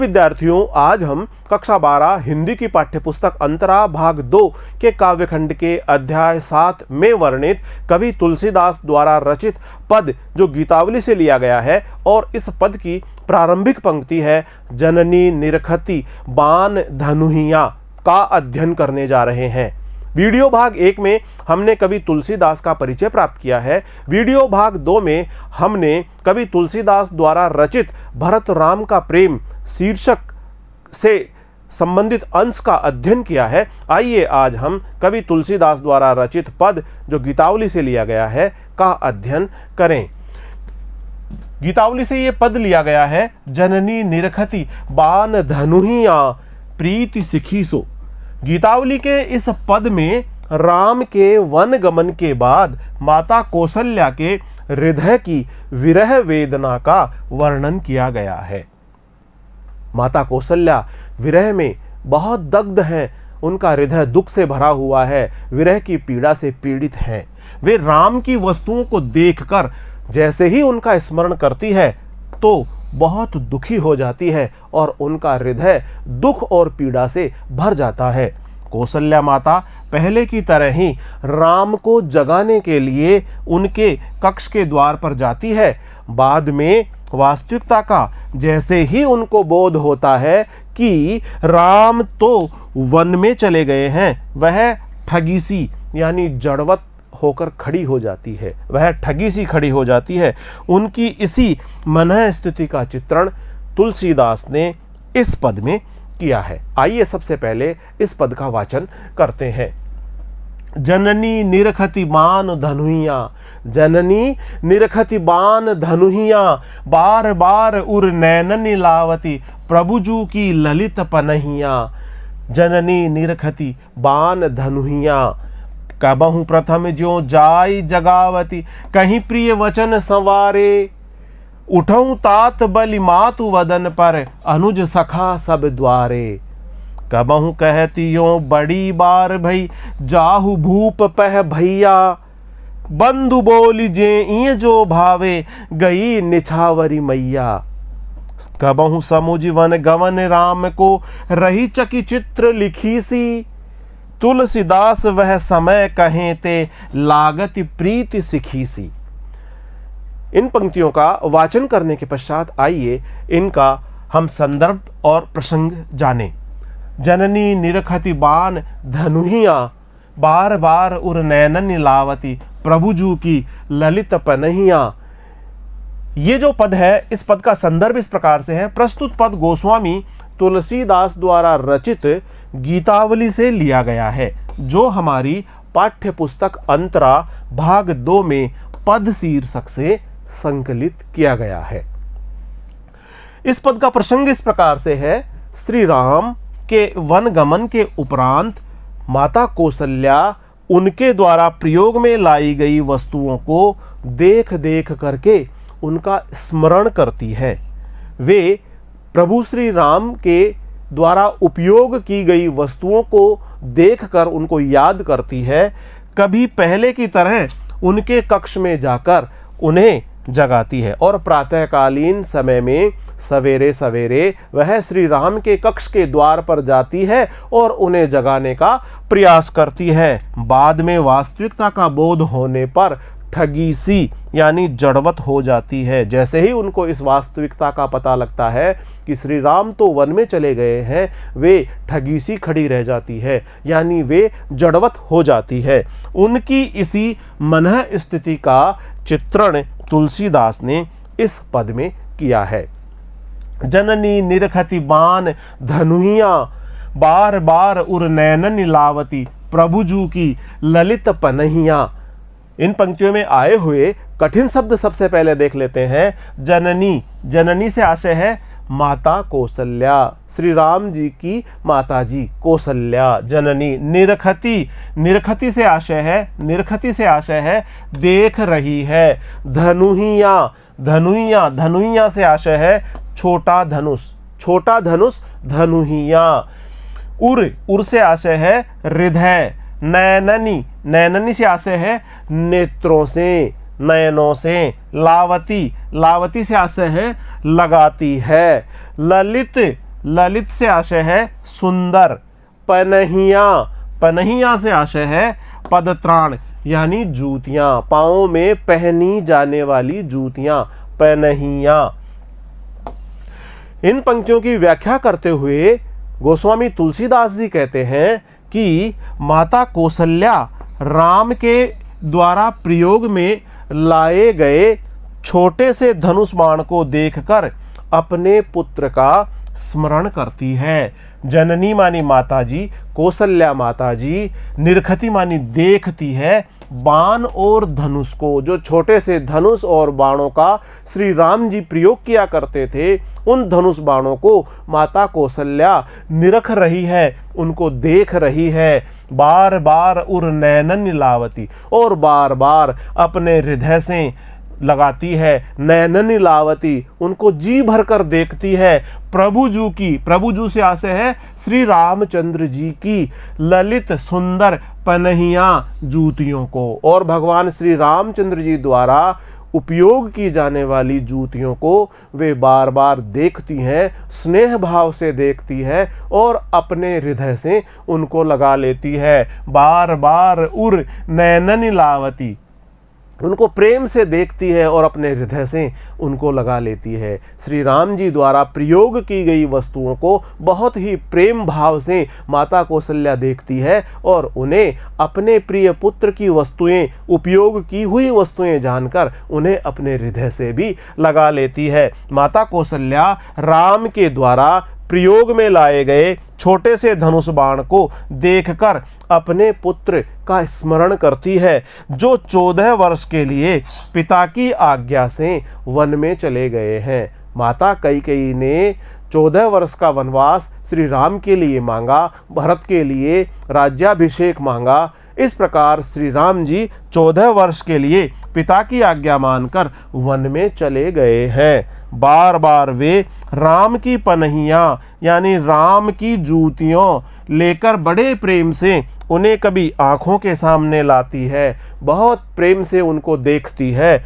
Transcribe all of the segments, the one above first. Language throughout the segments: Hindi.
विद्यार्थियों, आज हम कक्षा 12 हिंदी की पाठ्यपुस्तक अंतरा भाग 2 के काव्यखंड के अध्याय 7 में वर्णित कवि तुलसीदास द्वारा रचित पद जो गीतावली से लिया गया है और इस पद की प्रारंभिक पंक्ति है जननी निरखती बान धनुहिया का अध्ययन करने जा रहे हैं। वीडियो भाग 1 में हमने कवि तुलसीदास का परिचय प्राप्त किया है। वीडियो भाग 2 में हमने कवि तुलसीदास द्वारा रचित भरत राम का प्रेम शीर्षक से संबंधित अंश का अध्ययन किया है। आइए आज हम कवि तुलसीदास द्वारा रचित पद जो गीतावली से लिया गया है का अध्ययन करें। गीतावली से ये पद लिया गया है जननी निरखती बान धनुहिया प्रीति सिखीसो। गीतावली के इस पद में राम के वन गमन के बाद माता कौशल्या के हृदय की विरह वेदना का वर्णन किया गया है। माता कौशल्या विरह में बहुत दग्ध हैं, उनका हृदय दुख से भरा हुआ है, विरह की पीड़ा से पीड़ित हैं। वे राम की वस्तुओं को देखकर जैसे ही उनका स्मरण करती है तो बहुत दुखी हो जाती है और उनका हृदय दुख और पीड़ा से भर जाता है। कौशल्या माता पहले की तरह ही राम को जगाने के लिए उनके कक्ष के द्वार पर जाती है। बाद में वास्तविकता का जैसे ही उनको बोध होता है कि राम तो वन में चले गए हैं, वह ठगी सी यानी जड़वत होकर खड़ी हो जाती है, वह ठगी सी खड़ी हो जाती है। उनकी इसी मनः स्थिति का चित्रण तुलसीदास ने इस पद में किया है। आइए सबसे पहले इस पद का वाचन करते हैं। जननी निरखती बान धनुहिया, जननी निरखती बान धनुहिया, बार बार उर नैनन लावती प्रभुजू की ललित पनहिया। जननी निरखती बान धनुहिया, कबहु प्रथम ज्यों जाय जगावती, कहीं प्रिय वचन संवारे। उठऊं तात बलि मातु वदन पर, अनुज सखा सब द्वारे। कबहु कहती यों बड़ी बार भई, जाहु भूप पह भैया। बंधु बोली जे इं जो भावे, गई निछावरी मैया। कबहु समुझ वन गवन राम को, रही चकी चित्र लिखी सी। तुलसीदास वह समय कहें ते, लागति प्रीति सिखी सी। इन पंक्तियों का वाचन करने के पश्चात आइए इनका हम संदर्भ और प्रसंग जानें। जननी निरखती बान धनुहिया, बार बार उर नैनन लावती प्रभुजू की ललित पनहिया। ये जो पद है, इस पद का संदर्भ इस प्रकार से है। प्रस्तुत पद गोस्वामी तुलसीदास द्वारा रचित गीतावली से लिया गया है, जो हमारी पाठ्यपुस्तक अंतरा भाग 2 में पद शीर्षक से संकलित किया गया है। इस पद का प्रसंग इस प्रकार से है। श्री राम के वन गमन के उपरांत माता कौशल्या उनके द्वारा प्रयोग में लाई गई वस्तुओं को देख देख करके उनका स्मरण करती है। वे प्रभु श्री राम के द्वारा उपयोग की गई वस्तुओं को देखकर उनको याद करती है। कभी पहले की तरह उनके कक्ष में जाकर उन्हें जगाती है और प्रातःकालीन समय में सवेरे सवेरे वह श्री राम के कक्ष के द्वार पर जाती है और उन्हें जगाने का प्रयास करती है। बाद में वास्तविकता का बोध होने पर ठगी सी यानी जड़वत हो जाती है। जैसे ही उनको इस वास्तविकता का पता लगता है कि श्री राम तो वन में चले गए हैं, वे ठगी सी खड़ी रह जाती है यानी वे जड़वत हो जाती है। उनकी इसी मनः स्थिति का चित्रण तुलसीदास ने इस पद में किया है। जननी निरखती बान धनुहिया, बार बार उर नैनन लावती प्रभुजू की ललित पनहिया। इन पंक्तियों में आए हुए कठिन शब्द सबसे पहले देख लेते हैं। जननी, जननी से आशय है माता कौशल्या, श्री राम जी की माता जी कौशल्या जननी। निरखती, निरखती से आशय है, निरखती से आशय है देख रही है। धनुहिया, धनुहिया, धनुहिया से आशय है छोटा धनुष, छोटा धनुष धनुहिया। उर, उर से आशय है हृदय। नैननी, नैननी से आशय है नेत्रों से, नयनों से। लावती, लावती से आशय है लगाती है। ललित, ललित से आशय है सुंदर। पनहिया, पनहिया से आशय है पदत्राण यानी जूतियां, पांवों में पहनी जाने वाली जूतियां, पनहिया। इन पंक्तियों की व्याख्या करते हुए गोस्वामी तुलसीदास जी कहते हैं कि माता कौशल्या राम के द्वारा प्रयोग में लाए गए छोटे से धनुष बाण को देखकर अपने पुत्र का स्मरण करती है। जननी मानी माता जी, कौशल्या माता जी, निरखती मानी देखती है बाण और धनुष को। जो छोटे से धनुष और बाणों का श्री राम जी प्रयोग किया करते थे, उन धनुष बाणों को माता कौशल्या निरख रही है, उनको देख रही है। बार बार उर नैनन लावती, और बार बार अपने हृदय से लगाती है। नैनन लावती, उनको जी भर कर देखती है। प्रभुजू की, प्रभुजू से आशय है श्री रामचंद्र जी की ललित सुंदर पनहिया जूतियों को, और भगवान श्री रामचंद्र जी द्वारा उपयोग की जाने वाली जूतियों को वे बार बार देखती हैं, स्नेह भाव से देखती है और अपने हृदय से उनको लगा लेती है। बार बार उर नैनन लावती, उनको प्रेम से देखती है और अपने हृदय से उनको लगा लेती है। श्री राम जी द्वारा प्रयोग की गई वस्तुओं को बहुत ही प्रेम भाव से माता कौशल्या देखती है और उन्हें अपने प्रिय पुत्र की वस्तुएं, उपयोग की हुई वस्तुएं जानकर उन्हें अपने हृदय से भी लगा लेती है। माता कौशल्या राम के द्वारा प्रयोग में लाए गए छोटे से धनुष बाण को देखकर अपने पुत्र का स्मरण करती है, जो 14 वर्ष के लिए पिता की आज्ञा से वन में चले गए हैं। माता कैकेयी ने 14 वर्ष का वनवास श्री राम के लिए मांगा, भरत के लिए राज्याभिषेक मांगा। इस प्रकार श्री राम जी 14 वर्ष के लिए पिता की आज्ञा मानकर वन में चले गए हैं। बार बार वे राम की पनहिया यानी राम की जूतियों लेकर बड़े प्रेम से उन्हें कभी आंखों के सामने लाती है, बहुत प्रेम से उनको देखती है,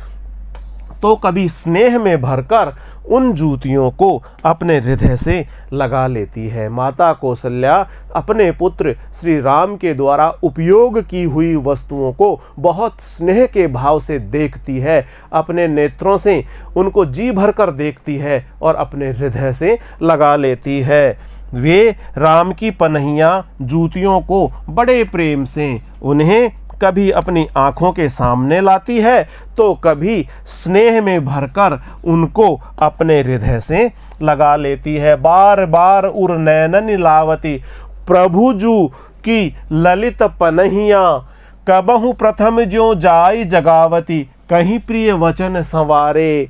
तो कभी स्नेह में भरकर उन जूतियों को अपने हृदय से लगा लेती है। माता कौशल्या अपने पुत्र श्री राम के द्वारा उपयोग की हुई वस्तुओं को बहुत स्नेह के भाव से देखती है, अपने नेत्रों से उनको जी भरकर देखती है और अपने हृदय से लगा लेती है। वे राम की पनहिया जूतियों को बड़े प्रेम से उन्हें कभी अपनी आंखों के सामने लाती है तो कभी स्नेह में भरकर उनको अपने हृदय से लगा लेती है। बार बार उर नैनन लावती, प्रभुजू की ललित पनहिया, कबहु प्रथम ज्यों जाई जगावती, कहीं प्रिय वचन संवारे,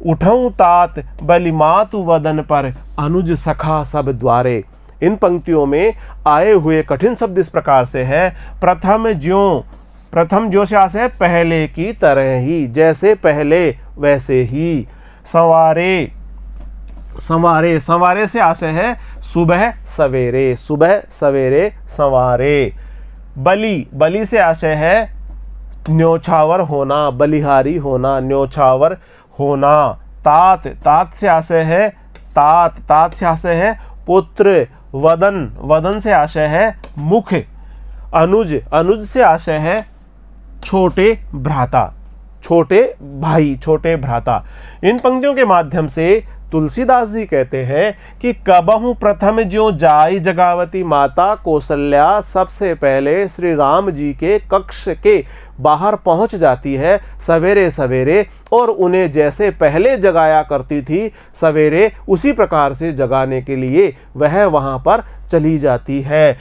उठऊं तात बलि मातु वदन पर, अनुज सखा सब द्वारे। इन पंक्तियों में आए हुए कठिन शब्द इस प्रकार से है। प्रथम ज्यों, प्रथम ज्यों से आशय है पहले की तरह ही, जैसे पहले वैसे ही। संवारे, संवारे, संवारे से आशय है सुबह सवेरे, सुबह सवेरे संवारे। बलि, बलि से आशय है न्योछावर होना, बलिहारी होना, न्योछावर होना। तात, तात से आशय है तात, तात से आशय है पुत्र। वदन, वदन से आशय है मुख। अनुज, अनुज से आशय है छोटे भ्राता, छोटे भाई, छोटे भ्राता। इन पंक्तियों के माध्यम से तुलसीदास जी कहते हैं कि कबहु प्रथम ज्यों जाई जगावती, माता कौशल्या सबसे पहले श्री राम जी के कक्ष के बाहर पहुंच जाती है सवेरे सवेरे, और उन्हें जैसे पहले जगाया करती थी सवेरे, उसी प्रकार से जगाने के लिए वह वहां पर चली जाती है।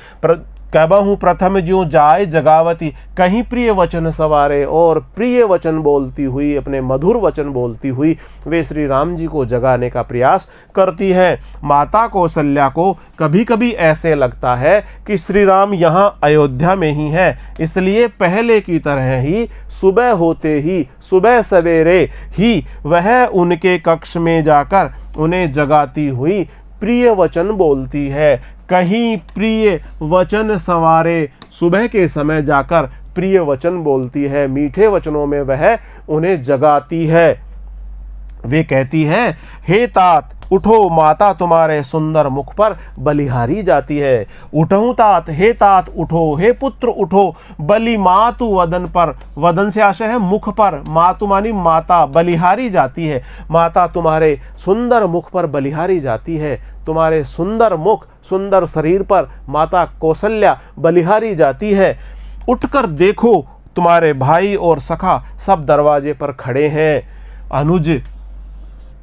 कबहु प्रथम ज्यों जाए जगावती, कहीं प्रिय वचन सवारे, और प्रिय वचन बोलती हुई, अपने मधुर वचन बोलती हुई वे श्री राम जी को जगाने का प्रयास करती हैं। माता कौशल्या को कभी कभी ऐसे लगता है कि श्री राम यहाँ अयोध्या में ही हैं, इसलिए पहले की तरह ही सुबह होते ही, सुबह सवेरे ही वह उनके कक्ष में जाकर उन्हें जगाती हुई प्रिय वचन बोलती है। कहीं प्रिय वचन संवारे, सुबह के समय जाकर प्रिय वचन बोलती है, मीठे वचनों में वह उन्हें जगाती है। वे कहती है, हे तात उठो, माता तुम्हारे सुंदर मुख पर बलिहारी जाती है। उठूं तात, हे तात उठो, हे पुत्र उठो, बलि मातु वदन पर, वदन से आशय है मुख पर, मातु मानी माता, बलिहारी जाती है। माता तुम्हारे सुंदर मुख पर बलिहारी जाती है। तुम्हारे सुंदर मुख, सुंदर शरीर पर माता कौशल्या बलिहारी जाती है। उठकर देखो, तुम्हारे भाई और सखा सब दरवाजे पर खड़े हैं। अनुज,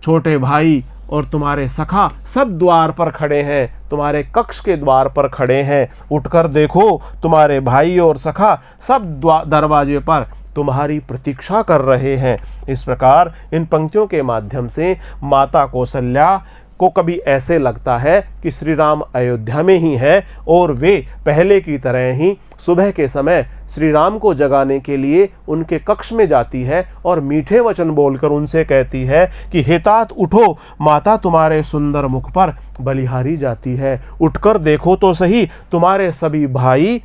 छोटे भाई और तुम्हारे सखा सब द्वार पर खड़े हैं, तुम्हारे कक्ष के द्वार पर खड़े हैं। उठकर देखो, तुम्हारे भाई और सखा सब दरवाजे पर तुम्हारी प्रतीक्षा कर रहे हैं। इस प्रकार इन पंक्तियों के माध्यम से माता कौशल्या को कभी ऐसे लगता है कि श्री राम अयोध्या में ही है और वे पहले की तरह ही सुबह के समय श्री राम को जगाने के लिए उनके कक्ष में जाती है और मीठे वचन बोलकर उनसे कहती है कि हे तात उठो, माता तुम्हारे सुंदर मुख पर बलिहारी जाती है। उठकर देखो तो सही, तुम्हारे सभी भाई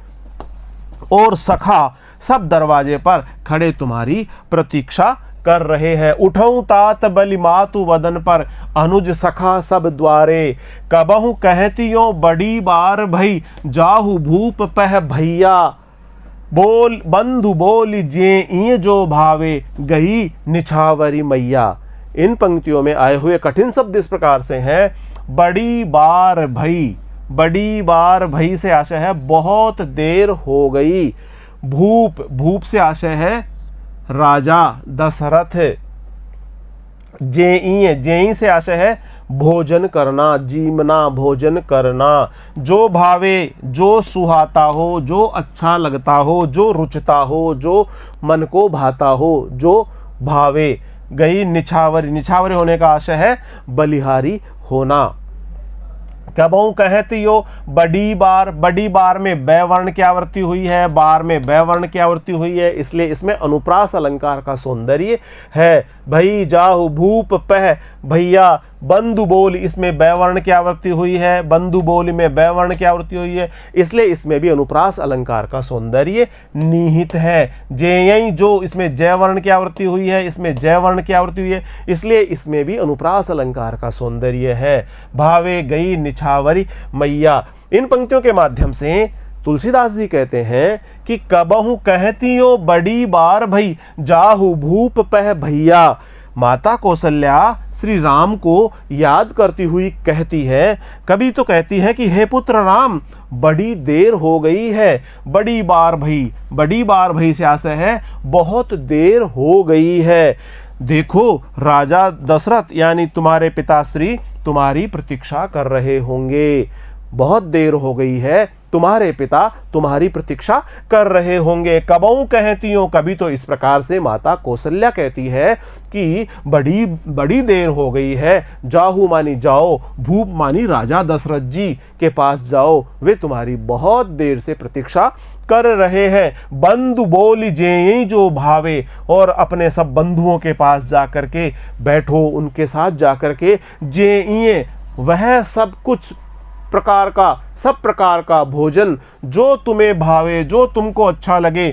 और सखा सब दरवाजे पर खड़े तुम्हारी प्रतीक्षा कर रहे हैं। उठऊं तात बलि मातु वदन पर, अनुज सखा सब द्वारे, कबहु कहतियों बड़ी बार भई, जाहु भूप पह भैया, बोल बंधु बोल जे इय जो भावे, गई निछावरी मैया। इन पंक्तियों में आए हुए कठिन शब्द इस प्रकार से हैं। बड़ी बार भई, बड़ी बार भई से आशय है बहुत देर हो गई। भूप, भूप से आशय है राजा दशरथ। जेई, जेई से आशय है भोजन करना, जीमना, भोजन करना। जो भावे, जो सुहाता हो, जो अच्छा लगता हो, जो रुचता हो, जो मन को भाता हो, जो भावे। गई निछावरी, निछावरी होने का आशय है बलिहारी होना। कबहु कहती हो बड़ी बार, बड़ी बार में बै वर्ण की आवृत्ति हुई है, बार में बै वर्ण की आवृत्ति हुई है, इसलिए इसमें अनुप्रास अलंकार का सौंदर्य है। भई जाहु भूप पह भैया, बंधु बोल, इसमें बै वर्ण की आवृत्ति हुई है, बंधु बोल में बै वर्ण की आवृत्ति हुई है, इसलिए इसमें भी अनुप्रास अलंकार का सौंदर्य निहित है। जेयई, जो, इसमें जय वर्ण की आवृत्ति हुई है, इसमें जय वर्ण की आवृत्ति हुई है, इसलिए इसमें भी अनुप्रास अलंकार का सौंदर्य है। भावे गई निछावरी मैया। इन पंक्तियों के माध्यम से तुलसीदास जी कहते हैं कि कबहु कहतियों बड़ी बार भई, जाहु भूप पह भैया। माता कौशल्या श्री राम को याद करती हुई कहती है, कभी तो कहती है कि हे पुत्र राम, बड़ी देर हो गई है। बड़ी बार भई, बड़ी बार भई से आशय है बहुत देर हो गई है। देखो, राजा दशरथ यानी तुम्हारे पिताश्री तुम्हारी प्रतीक्षा कर रहे होंगे। बहुत देर हो गई है, तुम्हारे पिता तुम्हारी प्रतीक्षा कर रहे होंगे। कबहु कहती हो, कभी तो इस प्रकार से माता कौशल्या कहती है कि बड़ी बड़ी देर हो गई है। जाहु मानी जाओ, भूप मानी राजा दशरथ जी के पास जाओ, वे तुम्हारी बहुत देर से प्रतीक्षा कर रहे हैं। बंधु बोल जेई जो भावे, और अपने सब बंधुओं के पास जाकर के बैठो, उनके साथ जाकर के जेई, वह सब कुछ प्रकार का, सब प्रकार का भोजन जो तुम्हें भावे, जो तुमको अच्छा लगे,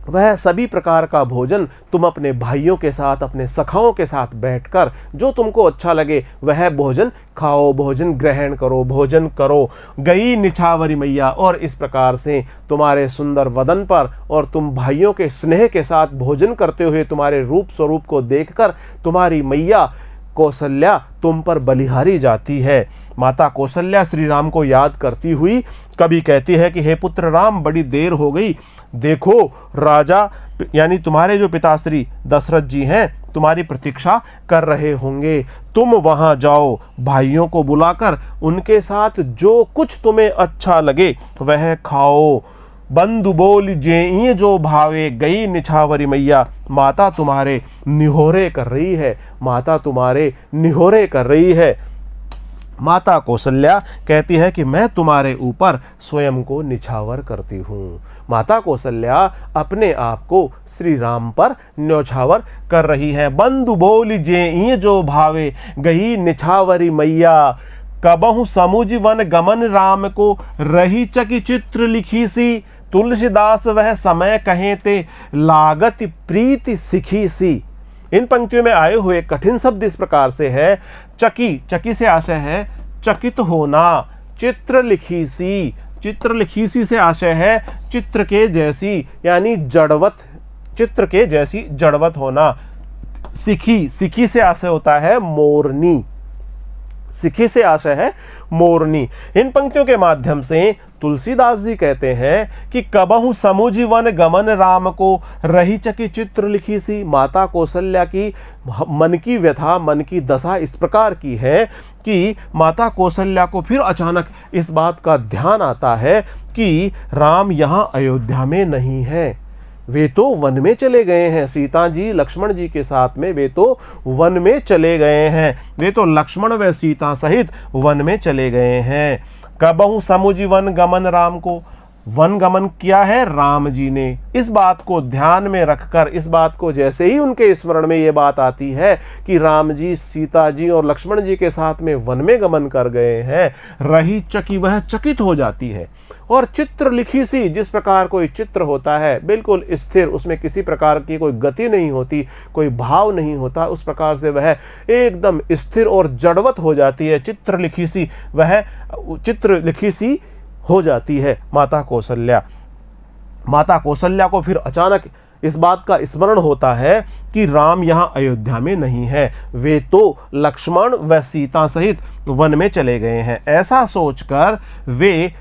वह सभी प्रकार का भोजन तुम अपने भाइयों के साथ, अपने सखाओं के साथ बैठकर जो तुमको अच्छा लगे वह भोजन खाओ, भोजन ग्रहण करो, भोजन करो। गई निछावरी मैया, और इस प्रकार से तुम्हारे सुंदर वदन पर और तुम भाइयों के स्नेह के साथ भोजन करते हुए तुम्हारे रूप स्वरूप को देखकर तुम्हारी मैया कौशल्या तुम पर बलिहारी जाती है। माता कौशल्या श्री राम को याद करती हुई कभी कहती है कि हे पुत्र राम, बड़ी देर हो गई। देखो, राजा यानी तुम्हारे जो पिताश्री दशरथ जी हैं तुम्हारी प्रतीक्षा कर रहे होंगे। तुम वहां जाओ, भाइयों को बुलाकर उनके साथ जो कुछ तुम्हें अच्छा लगे वह खाओ। बंधु बोल जेई जो भावे, गई निछावरी मैया। माता तुम्हारे निहोरे कर रही है, माता तुम्हारे निहोरे कर रही है। माता कौशल्या कहती है कि मैं तुम्हारे ऊपर स्वयं को निछावर करती हूँ। माता कौशल्या अपने आप को श्री राम पर न्यौछावर कर रही है। बंधु बोल जेई जो भावे, गई निछावरी मैया। कबहु समुझ वन गमन राम को, रही चकी चित्र लिखी सी। तुलसीदास वह समय कहे ते, लागत प्रीति सिखी सी। इन पंक्तियों में आए हुए कठिन शब्द इस प्रकार से है। चकी, चकी से आशय है चकित होना। चित्र लिखी सी, चित्र लिखी सी से आशय है चित्र के जैसी यानी जड़वत, चित्र के जैसी जड़वत होना। सिखी, सिखी से आशय होता है मोरनी, सिखी से आशय है मोरनी। इन पंक्तियों के माध्यम से तुलसीदास जी कहते हैं कि कबहु समुझि वन गमन राम को, रही चकी चित्र लिखी सी। माता कौशल्या की मन की व्यथा, मन की दशा इस प्रकार की है कि माता कौशल्या को फिर अचानक इस बात का ध्यान आता है कि राम यहाँ अयोध्या में नहीं है, वे तो वन में चले गए हैं। सीता जी लक्ष्मण जी के साथ में वे तो वन में चले गए हैं, वे तो लक्ष्मण व सीता सहित वन में चले गए हैं। कबहु समुझि वन गमन राम को, वन गमन किया है राम जी ने। इस बात को ध्यान में रखकर, इस बात को जैसे ही उनके स्मरण में ये बात आती है कि राम जी सीता जी और लक्ष्मण जी के साथ में वन में गमन कर गए हैं, रही चकी, वह चकित हो जाती है। और चित्र लिखी सी, जिस प्रकार कोई चित्र होता है बिल्कुल स्थिर, उसमें किसी प्रकार की कोई गति नहीं होती, कोई भाव नहीं होता, उस प्रकार से वह एकदम स्थिर और जड़वत हो जाती है। चित्र लिखी सी, वह चित्र लिखी सी हो जाती है माता कौशल्या। माता कौशल्या को फिर अचानक इस बात का स्मरण होता है कि राम यहाँ अयोध्या में नहीं है, वे तो लक्ष्मण व सीता सहित वन में चले गए हैं। ऐसा सोचकर वे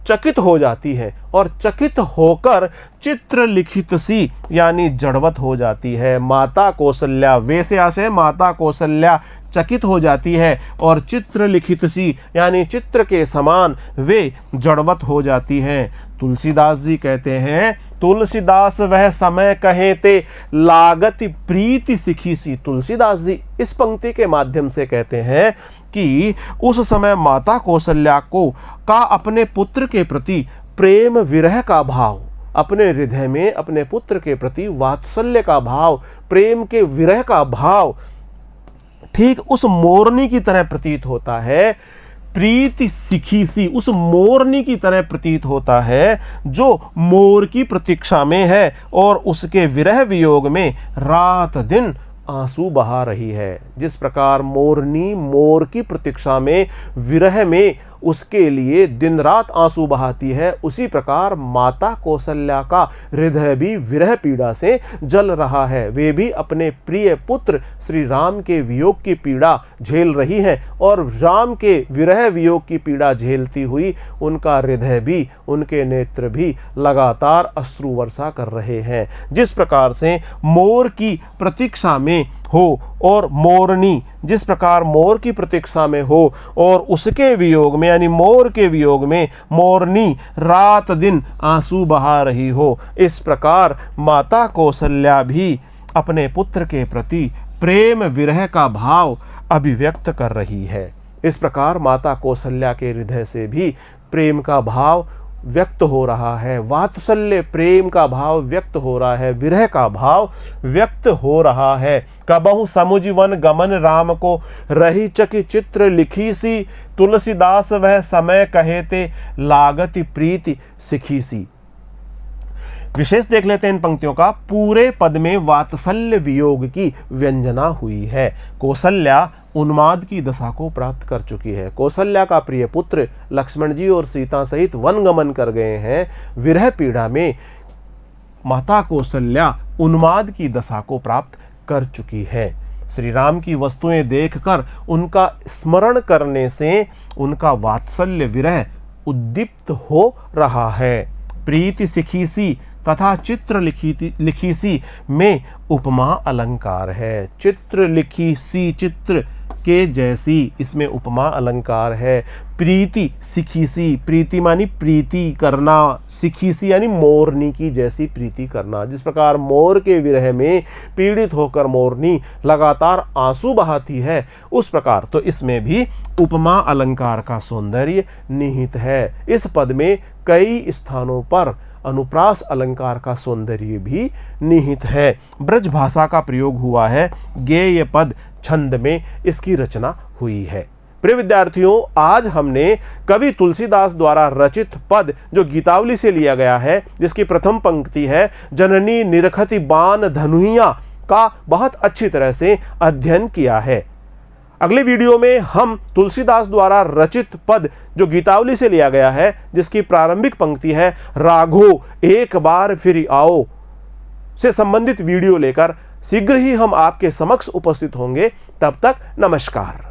चकित हो जाती है और चकित होकर चित्र लिखित सी यानी जड़वत हो जाती है। माता कौशल्या, वे से आशय माता कौशल्या चकित हो जाती है और चित्र लिखित सी यानी चित्र के समान वे जड़वत हो जाती हैं। तुलसीदास जी कहते हैं, तुलसीदास वह समय कहे ते लागत प्रीति सिखी सी। तुलसीदास जी इस पंक्ति के माध्यम से कहते हैं कि उस समय माता कौशल्या को का अपने पुत्र के प्रति प्रेम विरह का भाव, अपने हृदय में अपने पुत्र के प्रति वात्सल्य का भाव, प्रेम के विरह का भाव ठीक उस मोरनी की तरह प्रतीत होता है। प्रीति सिखी सी, उस मोरनी की तरह प्रतीत होता है जो मोर की प्रतीक्षा में है और उसके विरह वियोग में रात दिन आंसू बहा रही है। जिस प्रकार मोरनी मोर की प्रतीक्षा में, विरह में उसके लिए दिन रात आंसू बहाती है, उसी प्रकार माता कौशल्या का हृदय भी विरह पीड़ा से जल रहा है। वे भी अपने प्रिय पुत्र श्री राम के वियोग की पीड़ा झेल रही हैं और राम के विरह वियोग की पीड़ा झेलती हुई उनका हृदय भी, उनके नेत्र भी लगातार अश्रु वर्षा कर रहे हैं। जिस प्रकार से मोर की प्रतीक्षा में हो और मोरनी जिस प्रकार मोर की प्रतीक्षा में हो और उसके वियोग में यानी मोर के वियोग में मोरनी रात दिन आंसू बहा रही हो, इस प्रकार माता कौशल्या भी अपने पुत्र के प्रति प्रेम विरह का भाव अभिव्यक्त कर रही है। इस प्रकार माता कौशल्या के हृदय से भी प्रेम का भाव व्यक्त हो रहा है, वात्सल्य प्रेम का भाव व्यक्त हो रहा है, विरह का भाव व्यक्त हो रहा है। कबहु समुझि वन गमन राम को, रही चकी चित्र लिखी सी। तुलसीदास वह समय कहे ते लागति प्रीति सिखी सी। विशेष देख लेते हैं इन पंक्तियों का। पूरे पद में वात्सल्य वियोग की व्यंजना हुई है। कौशल्या उन्माद की दशा को प्राप्त कर चुकी है। कौशल्या का प्रिय पुत्र लक्ष्मण जी और सीता सहित वन गमन कर गए हैं। विरह पीड़ा में माता कौशल्या उन्माद की दशा को प्राप्त कर चुकी है। श्री राम की वस्तुएं देखकर उनका स्मरण करने से उनका वात्सल्य विरह उद्दीप्त हो रहा है। प्रीति सिखी सी तथा चित्र लिखी सी में उपमा अलंकार है। चित्र लिखी सी, चित्र के जैसी, इसमें उपमा अलंकार है। प्रीति सिखी सी, प्रीति मानी प्रीति करना, सिखी सी यानी मोरनी की जैसी प्रीति करना। जिस प्रकार मोर के विरह में पीड़ित होकर मोरनी लगातार आंसू बहाती है, उस प्रकार तो इसमें भी उपमा अलंकार का सौंदर्य निहित है। इस पद में कई स्थानों पर अनुप्रास अलंकार का सौंदर्य भी निहित है। ब्रज भाषा का प्रयोग हुआ है। गेय पद छंद में इसकी रचना हुई है। प्रिय विद्यार्थियों, आज हमने कवि तुलसीदास द्वारा रचित पद जो गीतावली से लिया गया है, जिसकी प्रथम पंक्ति है, जननी निरखति बान धनुइया का बहुत अच्छी तरह से अध्ययन किया है। अगले वीडियो में हम तुलसीदास द्वारा रचित पद जो गीतावली से लिया गया है, जिसकी प्रारंभिक पंक्ति है राघो एक बार फिर आओ, से संबंधित वीडियो लेकर शीघ्र ही हम आपके समक्ष उपस्थित होंगे। तब तक नमस्कार।